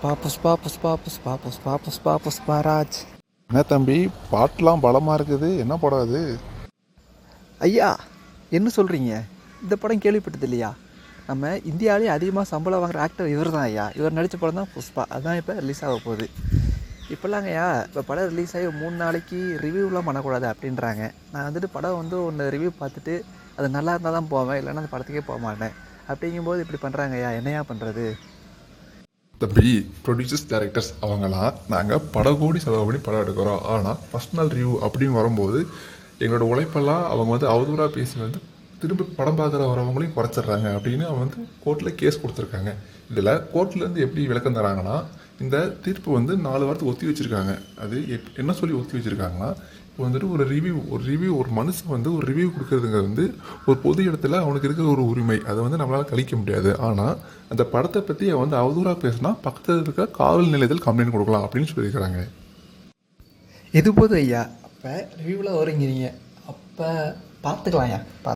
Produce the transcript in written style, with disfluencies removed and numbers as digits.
புஷ்பா புஷ்பா புஷ்பா புஷ்பா புஷ்பா புஷ்பாராஜ். என்ன தம்பி, பாட்டெலாம் பலமாக இருக்குது. என்ன படம் அது? ஐயா, என்ன சொல்கிறீங்க? இந்த படம் கேள்விப்பட்டது இல்லையா? நம்ம இந்தியாவிலே அதிகமாக சம்பளம் வாங்குற ஆக்டர் இவர் தான் ஐயா. இவர் நடித்த படம் தான் புஷ்பா. அதுதான் இப்போ ரிலீஸ் ஆக போகுது. இப்போல்லாங்க ஐயா, இப்போ படம் ரிலீஸ் ஆகி 3 நாளைக்கு ரிவ்யூலாம் பண்ணக்கூடாது அப்படின்றாங்க. நான் வந்துட்டு படம் ஒன்று ரிவ்யூ பார்த்துட்டு அது நல்லா இருந்தால் தான் போவேன், இல்லைன்னா அந்த படத்துக்கே போக மாட்டேன். அப்படிங்கும்போது இப்படி பண்ணுறாங்க ஐயா, என்னையா பண்ணுறது? தம்பி, ப்ரொடியூசர்ஸ் டைரக்டர்ஸ் அவங்களாம் நாங்கள் பல கோடி செலவு பண்ணி படம் எடுக்கிறோம், ஆனால் ஃபஸ்ட் நாள் ரிவ்யூ அப்படின்னு வரும்போது எங்களோட உழைப்பெல்லாம் அவங்க அவதூறாக பேசி திரும்ப படம் பார்க்குற வரவங்களையும் குறைச்சிட்றாங்க அப்படின்னு அவங்க கோர்ட்டில் கேஸ் கொடுத்துருக்காங்க. இதில் கோர்ட்லேருந்து எப்படி விளக்கம் தராங்கன்னா, இந்த தீர்ப்பு 4 வாரத்துக்கு ஒத்தி வச்சுருக்காங்க. அது என்ன சொல்லி ஒத்தி வச்சுருக்காங்கன்னா, இப்போ ஒரு ரிவ்யூ ஒரு மனுஷன் ஒரு ரிவ்யூ கொடுக்குறதுங்க ஒரு பொது இடத்துல அவனுக்கு இருக்கிற ஒரு உரிமை. அதை நம்மளால் கழிக்க முடியாது. ஆனால் அந்த படத்தை பற்றி அவதூறாக பேசினா பக்கத்தில் இருக்க காவல் நிலையத்தில் கம்ப்ளைண்ட் கொடுக்கலாம் அப்படின்னு சொல்லியிருக்கிறாங்க. இது போதும் ஐயா. அப்போ ரிவ்யூவில் வருங்கிறீங்க, அப்போ பார்த்துக்கலாம் ஐயா.